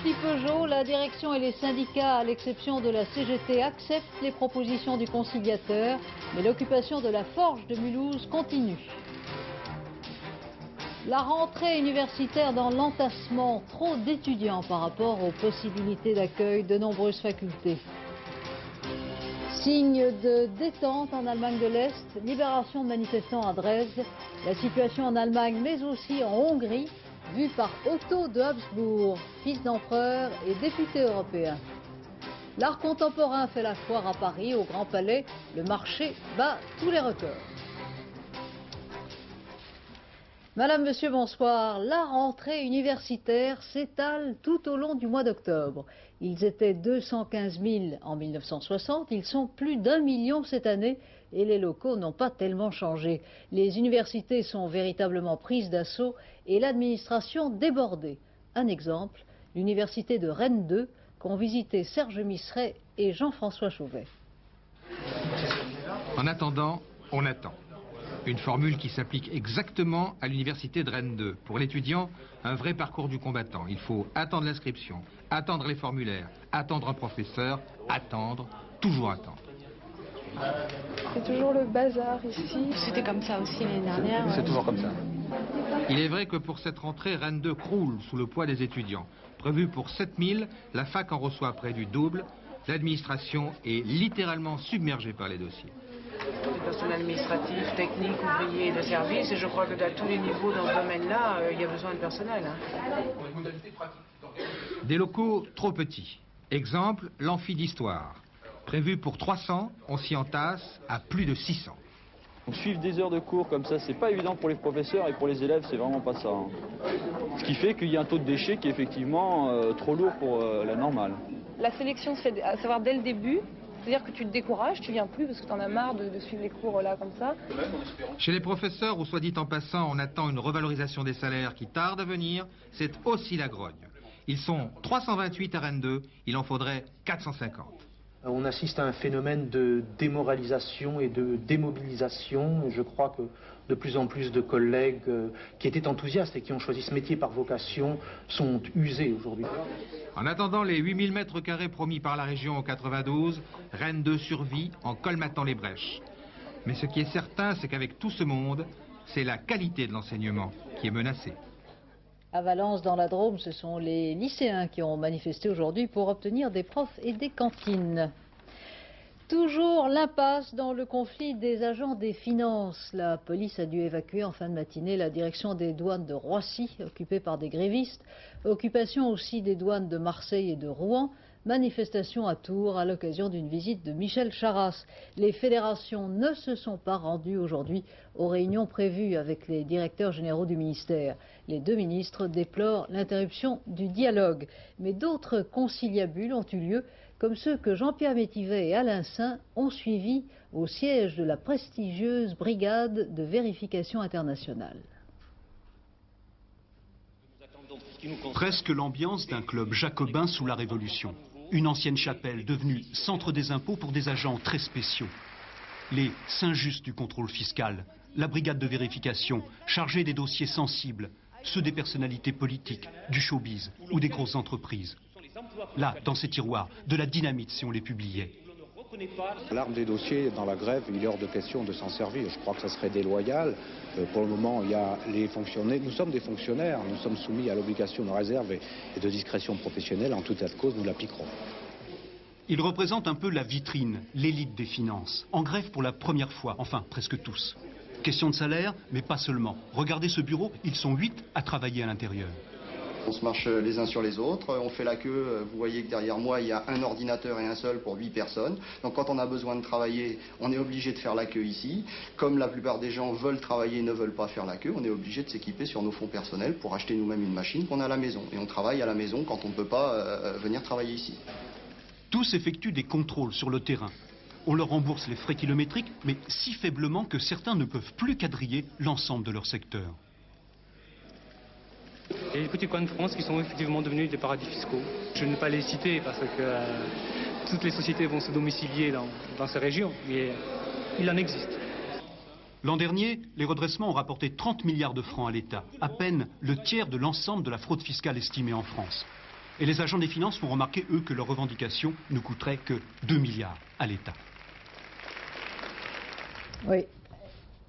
conflit Peugeot, la direction et les syndicats, à l'exception de la CGT, acceptent les propositions du conciliateur, mais l'occupation de la forge de Mulhouse continue. La rentrée universitaire dans l'entassement, trop d'étudiants par rapport aux possibilités d'accueil de nombreuses facultés. Signe de détente en Allemagne de l'Est, libération de manifestants à Dresde, la situation en Allemagne mais aussi en Hongrie, vue par Otto de Habsbourg, fils d'empereur et député européen. L'art contemporain fait la foire à Paris, au Grand Palais, le marché bat tous les records. Madame, Monsieur, bonsoir. La rentrée universitaire s'étale tout au long du mois d'octobre. Ils étaient 215 000 en 1960, ils sont plus d'1 million cette année et les locaux n'ont pas tellement changé. Les universités sont véritablement prises d'assaut et l'administration débordée. Un exemple, l'université de Rennes 2 qu'ont visité Serge Misseret et Jean-François Chauvet. En attendant, on attend. Une formule qui s'applique exactement à l'université de Rennes 2. Pour l'étudiant, un vrai parcours du combattant. Il faut attendre l'inscription, attendre les formulaires, attendre un professeur, attendre, toujours attendre. C'est toujours le bazar ici. C'était comme ça aussi l'année dernière. C'est toujours comme ça. Il est vrai que pour cette rentrée, Rennes 2 croule sous le poids des étudiants. Prévu pour 7000, la fac en reçoit près du double. L'administration est littéralement submergée par les dossiers. Du personnel administratif, technique, ouvrier et de service, et je crois que à tous les niveaux dans ce domaine-là, il y a besoin de personnel. Des locaux trop petits. Exemple, l'amphi d'histoire. Prévu pour 300, on s'y entasse à plus de 600. Suivre des heures de cours comme ça, c'est pas évident pour les professeurs et pour les élèves, c'est vraiment pas ça. Ce qui fait qu'il y a un taux de déchets qui est effectivement trop lourd pour la normale. La sélection se fait à savoir dès le début. C'est-à-dire que tu te décourages, tu viens plus parce que tu en as marre de suivre les cours là comme ça. Chez les professeurs, ou soit dit en passant, on attend une revalorisation des salaires qui tarde à venir, c'est aussi la grogne. Ils sont 328 à Rennes 2, il en faudrait 450. On assiste à un phénomène de démoralisation et de démobilisation. Je crois que de plus en plus de collègues qui étaient enthousiastes et qui ont choisi ce métier par vocation sont usés aujourd'hui. En attendant les 8000 mètres carrés promis par la région au 92, Rennes 2 survit en colmatant les brèches. Mais ce qui est certain, c'est qu'avec tout ce monde, c'est la qualité de l'enseignement qui est menacée. À Valence, dans la Drôme, ce sont les lycéens qui ont manifesté aujourd'hui pour obtenir des profs et des cantines. Toujours l'impasse dans le conflit des agents des finances. La police a dû évacuer en fin de matinée la direction des douanes de Roissy, occupée par des grévistes. Occupation aussi des douanes de Marseille et de Rouen. Manifestation à Tours à l'occasion d'une visite de Michel Charasse. Les fédérations ne se sont pas rendues aujourd'hui aux réunions prévues avec les directeurs généraux du ministère. Les deux ministres déplorent l'interruption du dialogue. Mais d'autres conciliabules ont eu lieu, comme ceux que Jean-Pierre Métivet et Alain Saint ont suivis au siège de la prestigieuse brigade de vérification internationale. Presque l'ambiance d'un club jacobin sous la Révolution. Une ancienne chapelle devenue centre des impôts pour des agents très spéciaux. Les Saint-Just du contrôle fiscal, la brigade de vérification chargée des dossiers sensibles, ceux des personnalités politiques, du showbiz ou des grosses entreprises. Là, dans ces tiroirs, de la dynamite si on les publiait. L'arme des dossiers dans la grève, il est hors de question de s'en servir. Je crois que ça serait déloyal. Pour le moment, il y a les fonctionnaires. Nous sommes des fonctionnaires, nous sommes soumis à l'obligation de réserve et de discrétion professionnelle. En tout état de cause, nous l'appliquerons. Ils représentent un peu la vitrine, l'élite des finances. En grève pour la première fois, enfin presque tous. Question de salaire, mais pas seulement. Regardez ce bureau, ils sont 8 à travailler à l'intérieur. On se marche les uns sur les autres, on fait la queue, vous voyez que derrière moi il y a un ordinateur et un seul pour 8 personnes. Donc quand on a besoin de travailler, on est obligé de faire la queue ici. Comme la plupart des gens veulent travailler et ne veulent pas faire la queue, on est obligé de s'équiper sur nos fonds personnels pour acheter nous-mêmes une machine qu'on a à la maison. Et on travaille à la maison quand on ne peut pas venir travailler ici. Tous effectuent des contrôles sur le terrain. On leur rembourse les frais kilométriques, mais si faiblement que certains ne peuvent plus quadriller l'ensemble de leur secteur. Il y a les petits coins de France qui sont effectivement devenus des paradis fiscaux. Je ne vais pas les citer parce que toutes les sociétés vont se domicilier dans ces régions, mais il en existe. L'an dernier, les redressements ont rapporté 30 milliards de francs à l'État, à peine le tiers de l'ensemble de la fraude fiscale estimée en France. Et les agents des finances font remarquer, eux, que leurs revendications ne coûteraient que 2 milliards à l'État. Oui.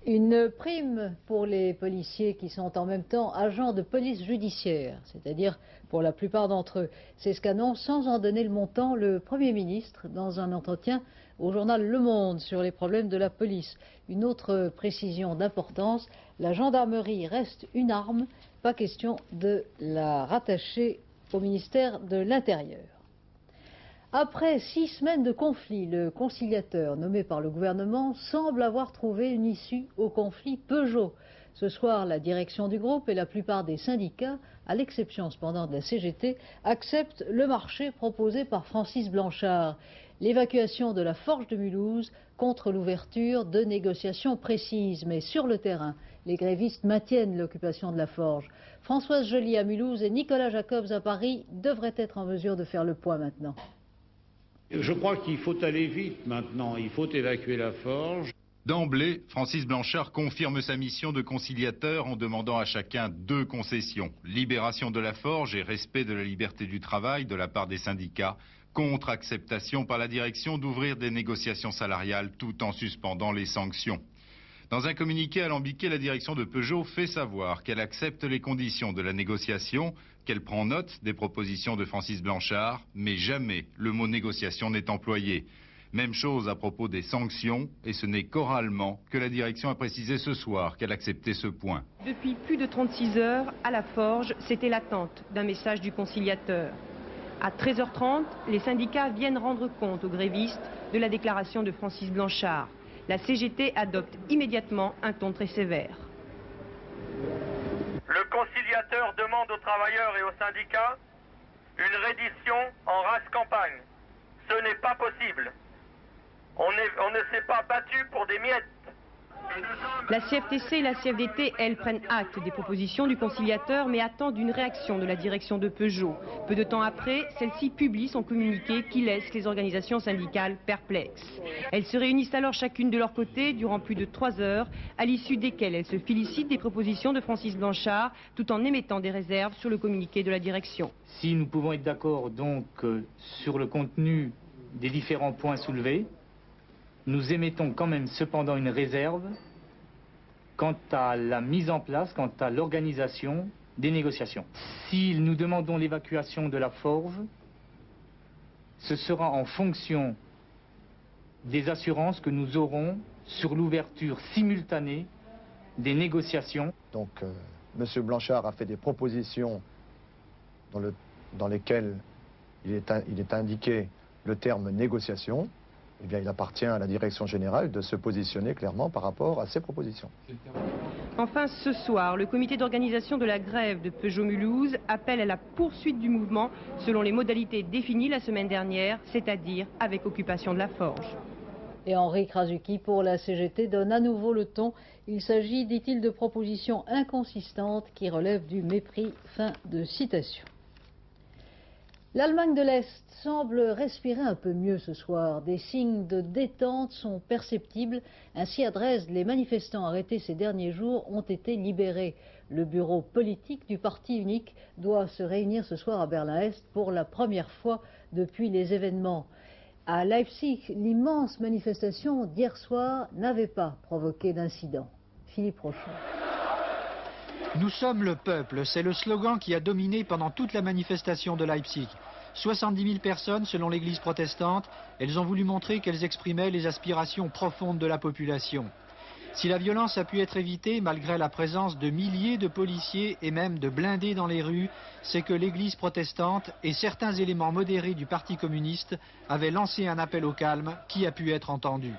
Une prime pour les policiers qui sont en même temps agents de police judiciaire, c'est-à-dire pour la plupart d'entre eux. C'est ce qu'annonce sans en donner le montant le Premier ministre dans un entretien au journal Le Monde sur les problèmes de la police. Une autre précision d'importance, la gendarmerie reste une arme, pas question de la rattacher au ministère de l'Intérieur. Après 6 semaines de conflit, le conciliateur nommé par le gouvernement semble avoir trouvé une issue au conflit Peugeot. Ce soir, la direction du groupe et la plupart des syndicats, à l'exception cependant de la CGT, acceptent le marché proposé par Francis Blanchard. L'évacuation de la forge de Mulhouse contre l'ouverture de négociations précises. Mais sur le terrain, les grévistes maintiennent l'occupation de la forge. Françoise Joly à Mulhouse et Nicolas Jacobs à Paris devraient être en mesure de faire le point maintenant. Je crois qu'il faut aller vite maintenant, il faut évacuer la forge. D'emblée, Francis Blanchard confirme sa mission de conciliateur en demandant à chacun 2 concessions. Libération de la forge et respect de la liberté du travail de la part des syndicats, contre acceptation par la direction d'ouvrir des négociations salariales tout en suspendant les sanctions. Dans un communiqué alambiqué, la direction de Peugeot fait savoir qu'elle accepte les conditions de la négociation, qu'elle prend note des propositions de Francis Blanchard, mais jamais le mot négociation n'est employé. Même chose à propos des sanctions, et ce n'est qu'oralement que la direction a précisé ce soir qu'elle acceptait ce point. Depuis plus de 36 heures, à la forge, c'était l'attente d'un message du conciliateur. À 13h30, les syndicats viennent rendre compte aux grévistes de la déclaration de Francis Blanchard. La CGT adopte immédiatement un ton très sévère. Le conciliateur demande aux travailleurs et aux syndicats une reddition en race campagne. Ce n'est pas possible. On ne s'est pas battu pour des miettes. La CFTC et la CFDT, elles, prennent acte des propositions du conciliateur, mais attendent une réaction de la direction de Peugeot. Peu de temps après, celle-ci publie son communiqué qui laisse les organisations syndicales perplexes. Elles se réunissent alors chacune de leur côté durant plus de 3 heures, à l'issue desquelles elles se félicitent des propositions de Francis Blanchard, tout en émettant des réserves sur le communiqué de la direction. Si nous pouvons être d'accord donc sur le contenu des différents points soulevés, nous émettons quand même cependant une réserve quant à la mise en place, quant à l'organisation des négociations. Si nous demandons l'évacuation de la forge, ce sera en fonction des assurances que nous aurons sur l'ouverture simultanée des négociations. Donc, M. Blanchard a fait des propositions dans lesquelles il est indiqué le terme négociation. Eh bien, il appartient à la direction générale de se positionner clairement par rapport à ces propositions. Enfin, ce soir, le comité d'organisation de la grève de Peugeot-Mulhouse appelle à la poursuite du mouvement selon les modalités définies la semaine dernière, c'est-à-dire avec occupation de la forge. Et Henri Krasuki, pour la CGT, donne à nouveau le ton. Il s'agit, dit-il, de propositions inconsistantes qui relèvent du mépris. Fin de citation. L'Allemagne de l'Est semble respirer un peu mieux ce soir. Des signes de détente sont perceptibles. Ainsi, à Dresde, les manifestants arrêtés ces derniers jours ont été libérés. Le bureau politique du parti unique doit se réunir ce soir à Berlin-Est pour la première fois depuis les événements. À Leipzig, l'immense manifestation d'hier soir n'avait pas provoqué d'incident. Philippe Rochon. Nous sommes le peuple, c'est le slogan qui a dominé pendant toute la manifestation de Leipzig. 70 000 personnes selon l'église protestante, elles ont voulu montrer qu'elles exprimaient les aspirations profondes de la population. Si la violence a pu être évitée malgré la présence de milliers de policiers et même de blindés dans les rues, c'est que l'église protestante et certains éléments modérés du Parti communiste avaient lancé un appel au calme qui a pu être entendu.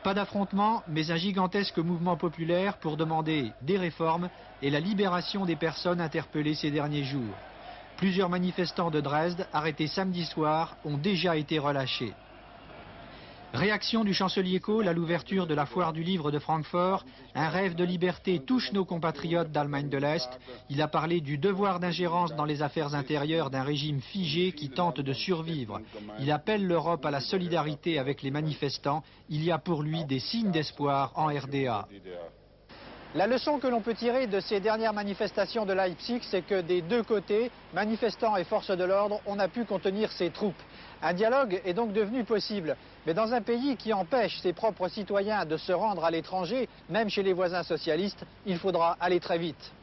Pas d'affrontement, mais un gigantesque mouvement populaire pour demander des réformes et la libération des personnes interpellées ces derniers jours. Plusieurs manifestants de Dresde, arrêtés samedi soir, ont déjà été relâchés. Réaction du chancelier Kohl à l'ouverture de la foire du livre de Francfort. Un rêve de liberté touche nos compatriotes d'Allemagne de l'Est. Il a parlé du devoir d'ingérence dans les affaires intérieures d'un régime figé qui tente de survivre. Il appelle l'Europe à la solidarité avec les manifestants. Il y a pour lui des signes d'espoir en RDA. La leçon que l'on peut tirer de ces dernières manifestations de Leipzig, c'est que des deux côtés, manifestants et forces de l'ordre, on a pu contenir ces troupes. Un dialogue est donc devenu possible. Mais dans un pays qui empêche ses propres citoyens de se rendre à l'étranger, même chez les voisins socialistes, il faudra aller très vite.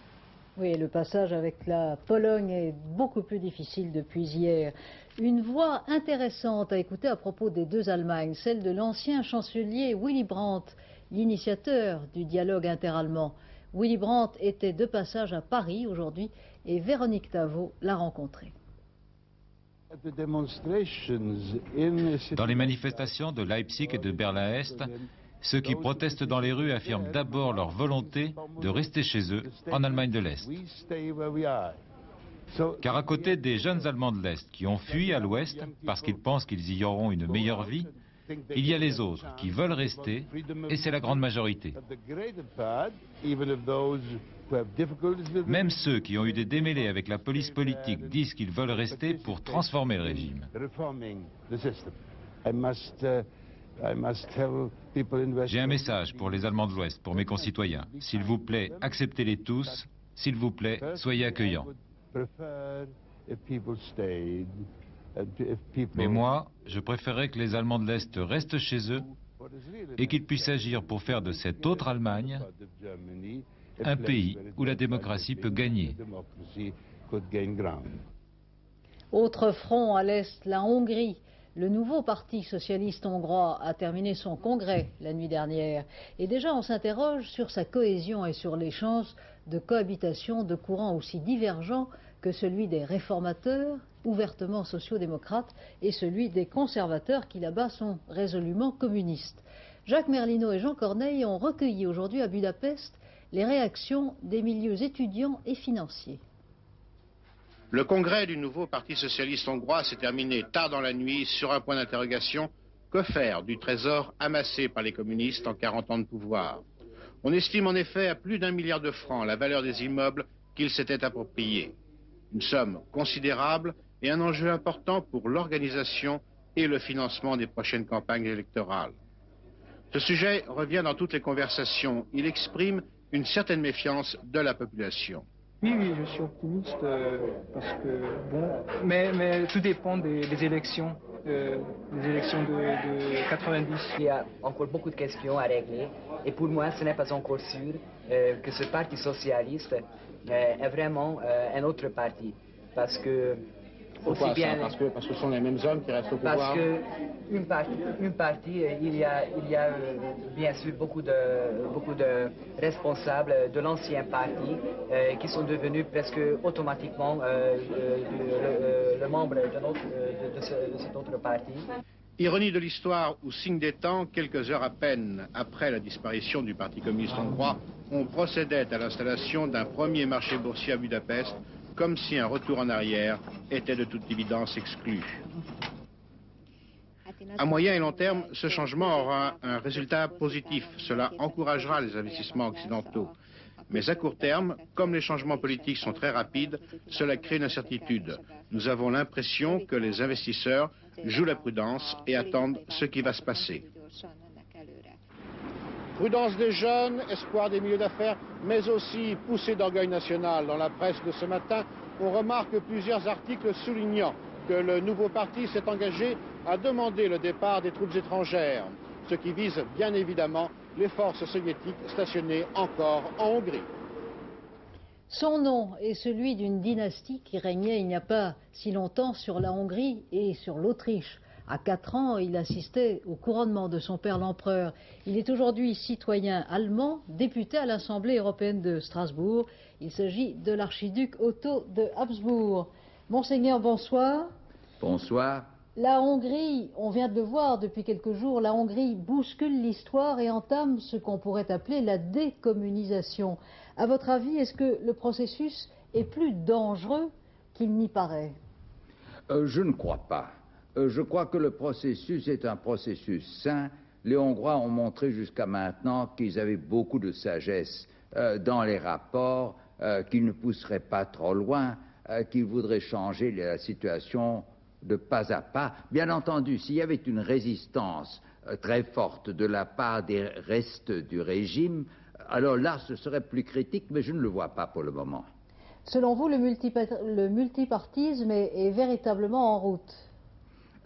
Oui, le passage avec la Pologne est beaucoup plus difficile depuis hier. Une voix intéressante à écouter à propos des deux Allemagnes, celle de l'ancien chancelier Willy Brandt, l'initiateur du dialogue interallemand. Willy Brandt était de passage à Paris aujourd'hui et Véronique Tavo l'a rencontré. Dans les manifestations de Leipzig et de Berlin-Est, ceux qui protestent dans les rues affirment d'abord leur volonté de rester chez eux en Allemagne de l'Est. Car à côté des jeunes Allemands de l'Est qui ont fui à l'Ouest parce qu'ils pensent qu'ils y auront une meilleure vie, il y a les autres qui veulent rester, et c'est la grande majorité. Même ceux qui ont eu des démêlés avec la police politique disent qu'ils veulent rester pour transformer le régime. J'ai un message pour les Allemands de l'Ouest, pour mes concitoyens. S'il vous plaît, acceptez-les tous. S'il vous plaît, soyez accueillants. Mais moi, je préférerais que les Allemands de l'Est restent chez eux et qu'ils puissent agir pour faire de cette autre Allemagne un pays où la démocratie peut gagner. Autre front à l'Est, la Hongrie. Le nouveau parti socialiste hongrois a terminé son congrès la nuit dernière. Et déjà, on s'interroge sur sa cohésion et sur les chances de cohabitation de courants aussi divergents que celui des réformateurs, ouvertement sociaux-démocrates, et celui des conservateurs qui là-bas sont résolument communistes. Jacques Merlino et Jean Corneille ont recueilli aujourd'hui à Budapest les réactions des milieux étudiants et financiers. Le congrès du nouveau Parti socialiste hongrois s'est terminé tard dans la nuit sur un point d'interrogation: que faire du trésor amassé par les communistes en 40 ans de pouvoir? On estime en effet à plus d'1 milliard de francs la valeur des immeubles qu'ils s'étaient appropriés. Une somme considérable et un enjeu important pour l'organisation et le financement des prochaines campagnes électorales. Ce sujet revient dans toutes les conversations. Il exprime une certaine méfiance de la population. Oui, je suis optimiste parce que, bon, mais tout dépend des élections, de 90. Il y a encore beaucoup de questions à régler et pour moi, ce n'est pas encore sûr que ce parti socialiste est vraiment un autre parti. Parce que... Pourquoi ça? Parce que ce sont les mêmes hommes qui restent au pouvoir? Parce qu'une partie, il y a bien sûr beaucoup de responsables de l'ancien parti qui sont devenus presque automatiquement le membre de cet autre parti. Ironie de l'histoire ou signe des temps, quelques heures à peine après la disparition du Parti communiste hongrois, on procédait à l'installation d'un premier marché boursier à Budapest, comme si un retour en arrière était de toute évidence exclu. À moyen et long terme, ce changement aura un résultat positif. Cela encouragera les investissements occidentaux. Mais à court terme, comme les changements politiques sont très rapides, cela crée une incertitude. Nous avons l'impression que les investisseurs jouent la prudence et attendent ce qui va se passer. Prudence des jeunes, espoir des milieux d'affaires, mais aussi poussée d'orgueil national. Dans la presse de ce matin, on remarque plusieurs articles soulignant que le nouveau parti s'est engagé à demander le départ des troupes étrangères, ce qui vise bien évidemment les forces soviétiques stationnées encore en Hongrie. Son nom est celui d'une dynastie qui régnait il n'y a pas si longtemps sur la Hongrie et sur l'Autriche. À 4 ans, il assistait au couronnement de son père l'empereur. Il est aujourd'hui citoyen allemand, député à l'Assemblée européenne de Strasbourg. Il s'agit de l'archiduc Otto de Habsbourg. Monseigneur, bonsoir. Bonsoir. La Hongrie, on vient de le voir depuis quelques jours, la Hongrie bouscule l'histoire et entame ce qu'on pourrait appeler la décommunisation. À votre avis, est-ce que le processus est plus dangereux qu'il n'y paraît? Je ne crois pas. Je crois que le processus est un processus sain. Les Hongrois ont montré jusqu'à maintenant qu'ils avaient beaucoup de sagesse dans les rapports, qu'ils ne pousseraient pas trop loin, qu'ils voudraient changer la situation de pas à pas. Bien entendu, s'il y avait une résistance très forte de la part des restes du régime, alors là, ce serait plus critique, mais je ne le vois pas pour le moment. Selon vous, le multipartisme est véritablement en route?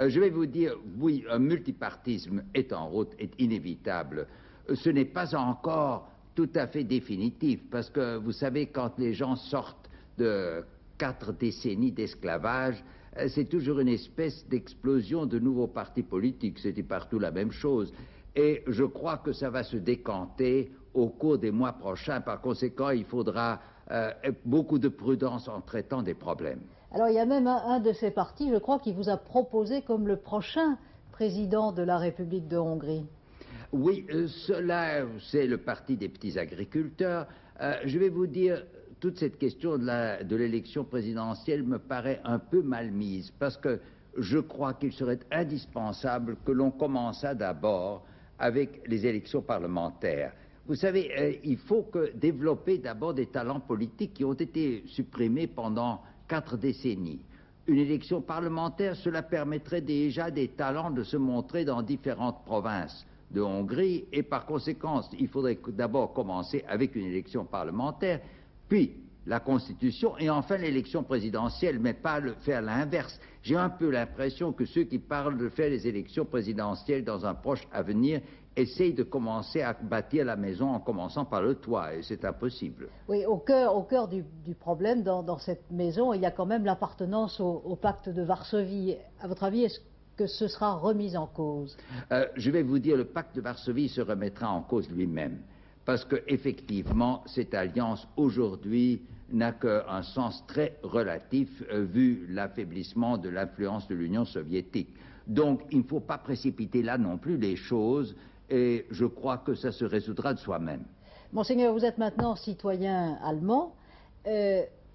Je vais vous dire, oui, un multipartisme est en route, est inévitable. Ce n'est pas encore tout à fait définitif, parce que vous savez, quand les gens sortent de 4 décennies d'esclavage, c'est toujours une espèce d'explosion de nouveaux partis politiques. C'était partout la même chose. Et je crois que ça va se décanter au cours des mois prochains. Par conséquent, il faudra beaucoup de prudence en traitant des problèmes. Alors il y a même un de ces partis, je crois, qui vous a proposé comme le prochain président de la République de Hongrie. Oui, cela, c'est le parti des petits agriculteurs. Je vais vous dire, toute cette question de l'élection présidentielle me paraît un peu mal mise, parce que je crois qu'il serait indispensable que l'on commençât d'abord avec les élections parlementaires. Vous savez, il faut développer d'abord des talents politiques qui ont été supprimés pendant 4 décennies. Une élection parlementaire, cela permettrait déjà des talents de se montrer dans différentes provinces de Hongrie, et par conséquent, il faudrait d'abord commencer avec une élection parlementaire, puis la Constitution, et enfin l'élection présidentielle, mais pas faire l'inverse. J'ai un peu l'impression que ceux qui parlent de faire les élections présidentielles dans un proche avenir essayent de commencer à bâtir la maison en commençant par le toit, et c'est impossible. Oui, au cœur du problème dans cette maison, il y a quand même l'appartenance au pacte de Varsovie. À votre avis, est-ce que ce sera remis en cause? Je vais vous dire, le pacte de Varsovie se remettra en cause lui-même, parce qu'effectivement, cette alliance aujourd'hui n'a qu'un sens très relatif vu l'affaiblissement de l'influence de l'Union soviétique. Donc il ne faut pas précipiter là non plus les choses, et je crois que ça se résoudra de soi-même. Monseigneur, vous êtes maintenant citoyen allemand.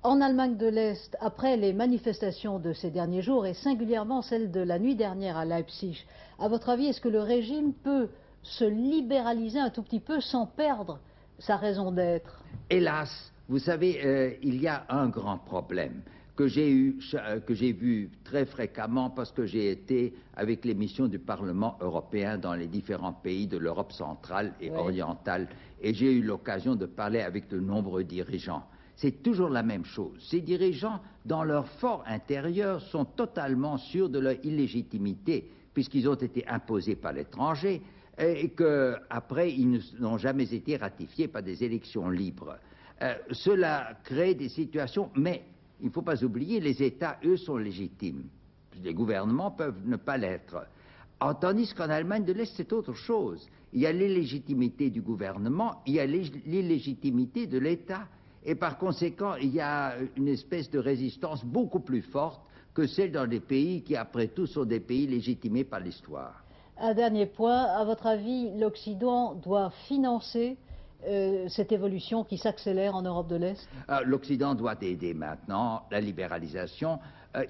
En Allemagne de l'Est, après les manifestations de ces derniers jours, et singulièrement celle de la nuit dernière à Leipzig, à votre avis, est-ce que le régime peut se libéraliser un tout petit peu sans perdre sa raison d'être? Hélas, vous savez, il y a un grand problème que j'ai vu très fréquemment parce que j'ai été avec les missions du Parlement européen dans les différents pays de l'Europe centrale et orientale, et j'ai eu l'occasion de parler avec de nombreux dirigeants. C'est toujours la même chose. Ces dirigeants, dans leur fort intérieur, sont totalement sûrs de leur illégitimité, puisqu'ils ont été imposés par l'étranger et qu'après, ils n'ont jamais été ratifiés par des élections libres. Cela crée des situations, mais il ne faut pas oublier, les États, eux, sont légitimes. Les gouvernements peuvent ne pas l'être. Tandis qu'en Allemagne de l'Est, c'est autre chose. Il y a l'illégitimité du gouvernement, il y a l'illégitimité de l'État. Et par conséquent, il y a une espèce de résistance beaucoup plus forte que celle dans des pays qui, après tout, sont des pays légitimés par l'histoire. Un dernier point, à votre avis, l'Occident doit financer cette évolution qui s'accélère en Europe de l'Est? L'Occident doit aider maintenant la libéralisation.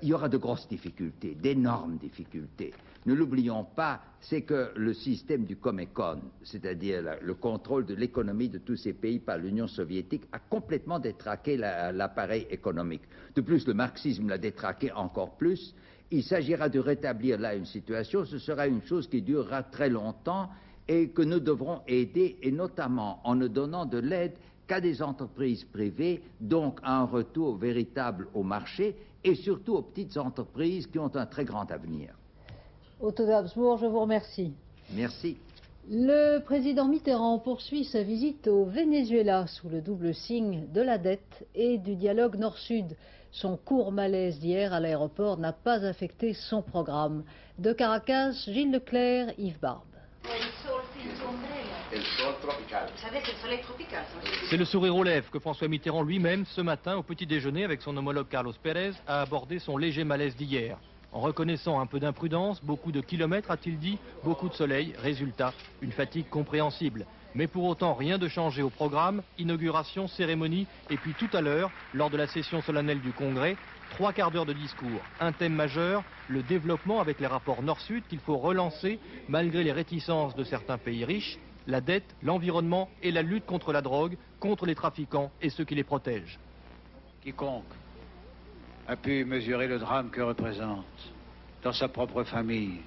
Il y aura de grosses difficultés, d'énormes difficultés. Ne l'oublions pas, c'est que le système du Comecon, c'est-à-dire le contrôle de l'économie de tous ces pays par l'Union soviétique, a complètement détraqué l'appareil économique. De plus, le marxisme l'a détraqué encore plus. Il s'agira de rétablir là une situation. Ce sera une chose qui durera très longtemps et que nous devrons aider, et notamment en ne donnant de l'aide qu'à des entreprises privées, donc à un retour véritable au marché, et surtout aux petites entreprises qui ont un très grand avenir. Otto d'Habsbourg, je vous remercie. Merci. Le président Mitterrand poursuit sa visite au Venezuela sous le double signe de la dette et du dialogue Nord-Sud. Son court malaise d'hier à l'aéroport n'a pas affecté son programme. De Caracas, Gilles Leclerc, Yves Barbe. C'est le sourire aux lèvres que François Mitterrand lui-même, ce matin, au petit déjeuner avec son homologue Carlos Pérez, a abordé son léger malaise d'hier. En reconnaissant un peu d'imprudence, beaucoup de kilomètres, a-t-il dit, beaucoup de soleil, résultat, une fatigue compréhensible. Mais pour autant, rien de changé au programme, inauguration, cérémonie, et puis tout à l'heure, lors de la session solennelle du Congrès, 3 quarts d'heure de discours. Un thème majeur, le développement avec les rapports Nord-Sud qu'il faut relancer malgré les réticences de certains pays riches, la dette, l'environnement et la lutte contre la drogue, contre les trafiquants et ceux qui les protègent. Quiconque a pu mesurer le drame que représente dans sa propre famille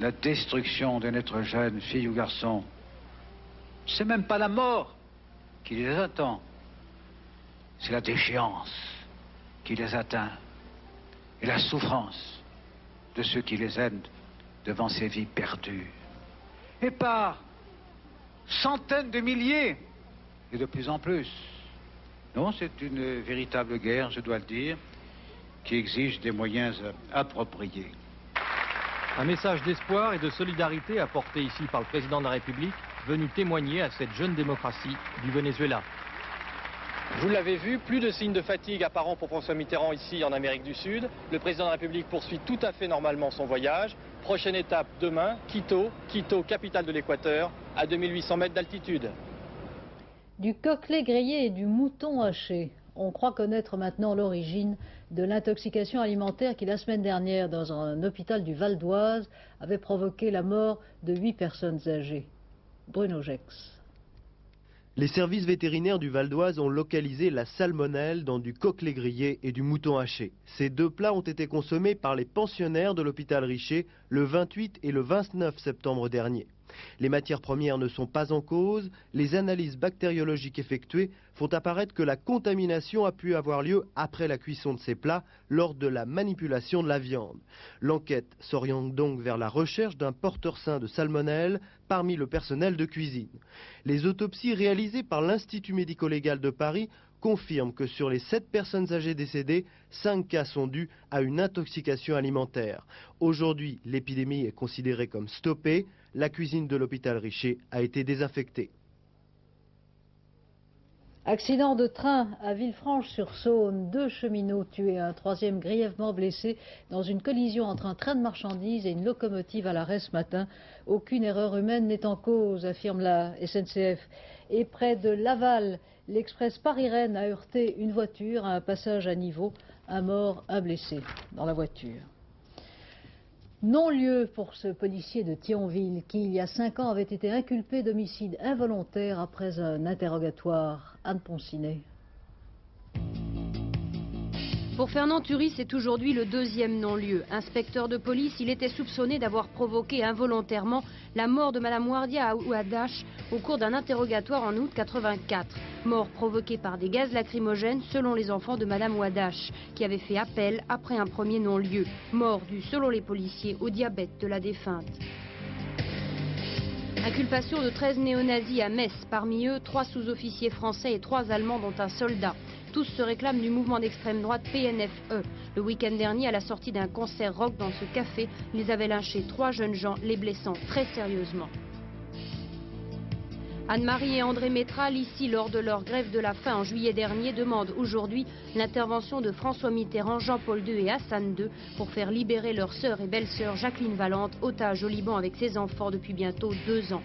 la destruction de notre jeune fille ou garçon C'est même pas la mort qui les attend. C'est la déchéance qui les atteint. Et la souffrance de ceux qui les aident devant ces vies perdues. Et par centaines de milliers, et de plus en plus. Non, c'est une véritable guerre, je dois le dire, qui exige des moyens appropriés. Un message d'espoir et de solidarité apporté ici par le président de la République, venu témoigner à cette jeune démocratie du Venezuela. Vous l'avez vu, plus de signes de fatigue apparents pour François Mitterrand ici en Amérique du Sud. Le président de la République poursuit tout à fait normalement son voyage. Prochaine étape demain, Quito, capitale de l'Équateur, à 2800 mètres d'altitude. Du coquelet grillé et du mouton haché. On croit connaître maintenant l'origine de l'intoxication alimentaire qui, la semaine dernière, dans un hôpital du Val d'Oise, avait provoqué la mort de 8 personnes âgées. Bruno Gex. Les services vétérinaires du Val d'Oise ont localisé la salmonelle dans du coquelet grillé et du mouton haché. Ces deux plats ont été consommés par les pensionnaires de l'hôpital Richer le 28 et le 29 septembre dernier. Les matières premières ne sont pas en cause. Les analyses bactériologiques effectuées font apparaître que la contamination a pu avoir lieu après la cuisson de ces plats lors de la manipulation de la viande. L'enquête s'oriente donc vers la recherche d'un porteur sain de salmonelle parmi le personnel de cuisine. Les autopsies réalisées par l'Institut médico-légal de Paris confirment que sur les 7 personnes âgées décédées, 5 cas sont dus à une intoxication alimentaire. Aujourd'hui, l'épidémie est considérée comme stoppée. La cuisine de l'hôpital Richer a été désinfectée. Accident de train à Villefranche-sur-Saône. 2 cheminots tués, un 3e grièvement blessé dans une collision entre un train de marchandises et une locomotive à l'arrêt ce matin. Aucune erreur humaine n'est en cause, affirme la SNCF. Et près de Laval, l'express Paris-Rennes a heurté une voiture à un passage à niveau. Un mort, un blessé dans la voiture. Non-lieu pour ce policier de Thionville qui, il y a 5 ans, avait été inculpé d'homicide involontaire après un interrogatoire. Anne Poncinet. Pour Fernand Thury, c'est aujourd'hui le 2e non-lieu. Inspecteur de police, il était soupçonné d'avoir provoqué involontairement la mort de Madame Wardia à Ouadache au cours d'un interrogatoire en août 84. Mort provoquée par des gaz lacrymogènes selon les enfants de Madame Ouadache, qui avait fait appel après un premier non-lieu. Mort due selon les policiers au diabète de la défunte. Inculpation de 13 néo-nazis à Metz, parmi eux 3 sous-officiers français et 3 Allemands dont un soldat. Tous se réclament du mouvement d'extrême droite PNFE. Le week-end dernier, à la sortie d'un concert rock dans ce café, ils avaient lynché 3 jeunes gens, les blessant très sérieusement. Anne-Marie et André Métral, ici lors de leur grève de la faim en juillet dernier, demandent aujourd'hui l'intervention de François Mitterrand, Jean-Paul II et Hassan II pour faire libérer leur sœur et belle-sœur Jacqueline Valente, otage au Liban avec ses enfants depuis bientôt 2 ans.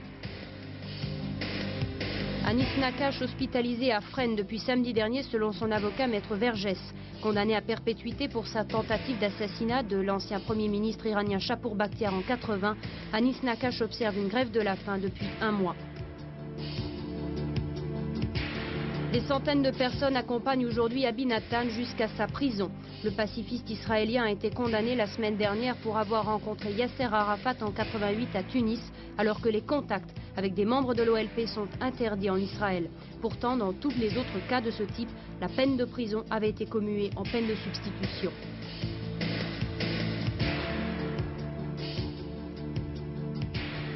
Anis Nakache, hospitalisé à Fresnes depuis samedi dernier selon son avocat Maître Vergès. Condamné à perpétuité pour sa tentative d'assassinat de l'ancien Premier ministre iranien Chapour Bakhtiar en 80, Anis Nakache observe une grève de la faim depuis 1 mois. Des centaines de personnes accompagnent aujourd'hui Abi Nathan jusqu'à sa prison. Le pacifiste israélien a été condamné la semaine dernière pour avoir rencontré Yasser Arafat en 88 à Tunis, alors que les contacts avec des membres de l'OLP sont interdits en Israël. Pourtant, dans tous les autres cas de ce type, la peine de prison avait été commuée en peine de substitution.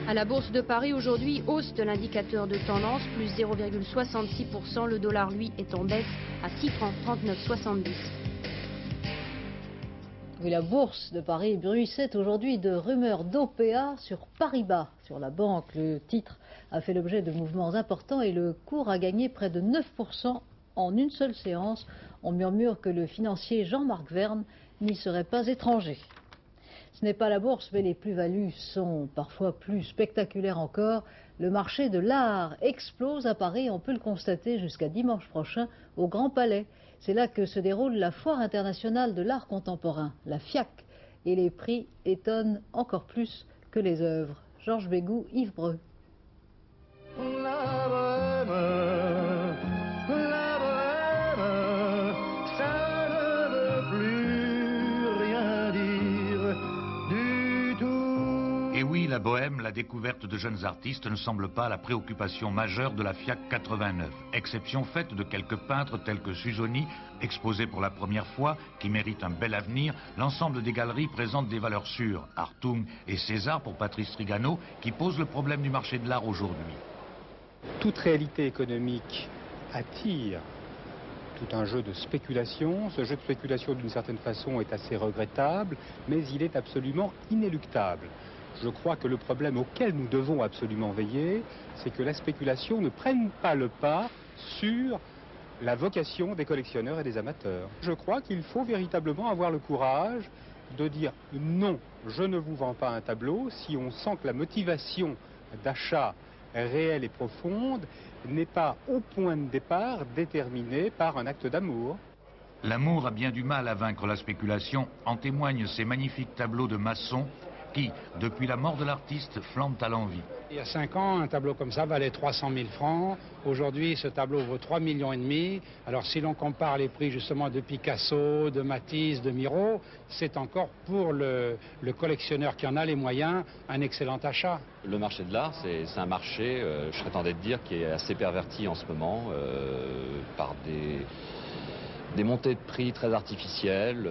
À la Bourse de Paris aujourd'hui, hausse de l'indicateur de tendance, plus 0,66%. Le dollar, lui, est en baisse à 6 francs 39,70. Oui, la Bourse de Paris bruissait aujourd'hui de rumeurs d'OPA sur Paribas, sur la banque. Le titre a fait l'objet de mouvements importants et le cours a gagné près de 9% en une seule séance. On murmure que le financier Jean-Marc Verne n'y serait pas étranger. Ce n'est pas la bourse, mais les plus-values sont parfois plus spectaculaires encore. Le marché de l'art explose à Paris, on peut le constater jusqu'à dimanche prochain au Grand Palais. C'est là que se déroule la Foire internationale de l'art contemporain, la FIAC. Et les prix étonnent encore plus que les œuvres. Georges Bégou, Yves Breu. la bohème, la découverte de jeunes artistes ne semble pas la préoccupation majeure de la FIAC 89. Exception faite de quelques peintres tels que Suzoni, exposés pour la première fois, qui méritent un bel avenir, l'ensemble des galeries présente des valeurs sûres. Hartung et César pour Patrice Trigano, qui posent le problème du marché de l'art aujourd'hui. Toute réalité économique attire tout un jeu de spéculation. Ce jeu de spéculation, d'une certaine façon, est assez regrettable, mais il est absolument inéluctable. Je crois que le problème auquel nous devons absolument veiller, c'est que la spéculation ne prenne pas le pas sur la vocation des collectionneurs et des amateurs. Je crois qu'il faut véritablement avoir le courage de dire non, je ne vous vends pas un tableau si on sent que la motivation d'achat réelle et profonde n'est pas au point de départ déterminée par un acte d'amour. L'amour a bien du mal à vaincre la spéculation, en témoignent ces magnifiques tableaux de maçons qui, depuis la mort de l'artiste, flambent à l'envi. Il y a 5 ans, un tableau comme ça valait 300 000 francs. Aujourd'hui, ce tableau vaut 3,5 millions. Alors si l'on compare les prix justement de Picasso, de Matisse, de Miro, c'est encore pour le collectionneur qui en a les moyens un excellent achat. Le marché de l'art, c'est un marché, je serais tenté de dire, qui est assez perverti en ce moment par des montées de prix très artificielles,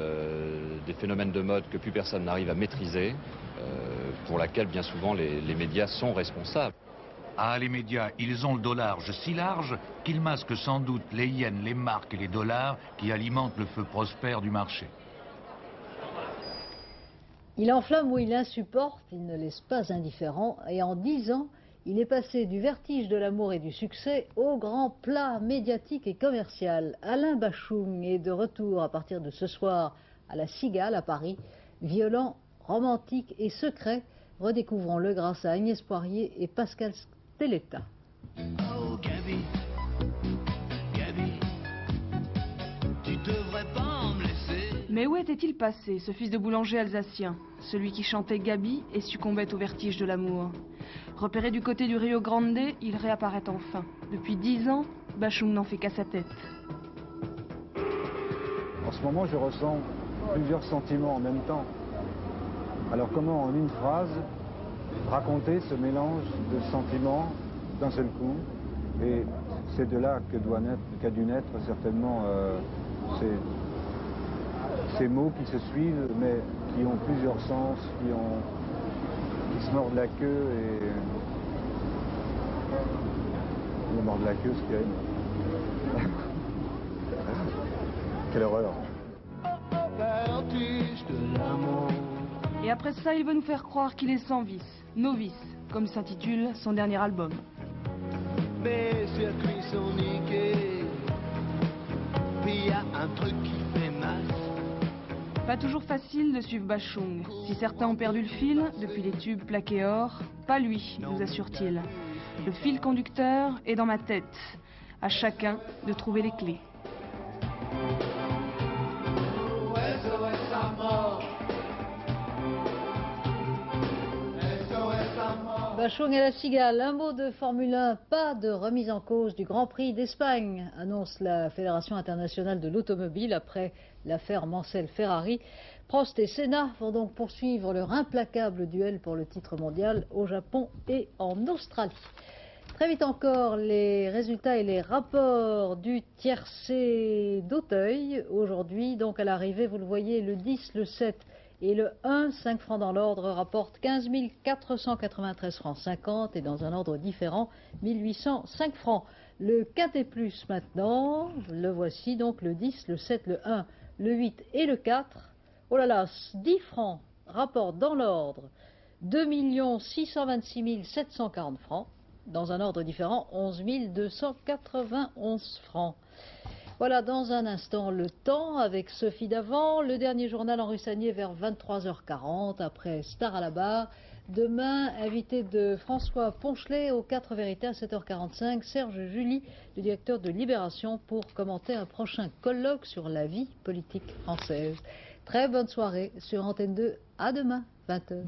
des phénomènes de mode que plus personne n'arrive à maîtriser, pour laquelle bien souvent les médias sont responsables. Ah, les médias, ils ont le dos large, si large qu'ils masquent sans doute les yens, les marques et les dollars qui alimentent le feu prospère du marché. Il enflamme ou il insupporte, il ne laisse pas indifférent, et en 10 ans, il est passé du vertige de l'amour et du succès au grand plat médiatique et commercial. Alain Bachung est de retour à partir de ce soir à la Cigale à Paris. Violent, romantique et secret, redécouvrons-le grâce à Agnès Poirier et Pascal Stelletta. Oh Gabi, Gabi, tu devrais pas me laisser. Mais où était-il passé, ce fils de boulanger alsacien, celui qui chantait Gabi et succombait au vertige de l'amour? Repéré du côté du Rio Grande, il réapparaît enfin. Depuis 10 ans, Bachung n'en fait qu'à sa tête. En ce moment, je ressens plusieurs sentiments en même temps. Alors comment, en une phrase, raconter ce mélange de sentiments d'un seul coup? Et c'est de là qu'a dû naître certainement ces mots qui se suivent, mais qui ont plusieurs sens, qui se mordent la queue et... Ils mordent la queue, c'est terrible. Quelle horreur. Et après ça, il veut nous faire croire qu'il est sans vice, novice, comme s'intitule son dernier album. Mes circuits sont niqués, puis il y a un truc qui fait masse. Pas toujours facile de suivre Bachung. Si certains ont perdu le fil, depuis les tubes plaqués or, pas lui, nous assure-t-il. Le fil conducteur est dans ma tête. À chacun de trouver les clés. Bachung et la Cigale, un mot de Formule 1, pas de remise en cause du Grand Prix d'Espagne, annonce la Fédération internationale de l'automobile après l'affaire Mansell-Ferrari. Prost et Senna vont donc poursuivre leur implacable duel pour le titre mondial au Japon et en Australie. Très vite encore, les résultats et les rapports du tiercé d'Auteuil. Aujourd'hui, donc à l'arrivée, vous le voyez, le 10, le 7 et le 1, 5 francs dans l'ordre, rapportent 15 493 francs 50 et dans un ordre différent, 1805 francs. Le quintet plus maintenant, le voici donc le 10, le 7, le 1, le 8 et le 4. Oh là là, 10 francs rapportent dans l'ordre 2 626 740 francs. Dans un ordre différent, 11 291 francs. Voilà, dans un instant, le temps avec Sophie Davant. Le dernier journal en Russanier vers 23h40, après Star à la barre. Demain, invité de François Ponchelet aux 4 vérités à 7h45. Serge Julie, le directeur de Libération, pour commenter un prochain colloque sur la vie politique française. Très bonne soirée sur Antenne 2. À demain, 20h.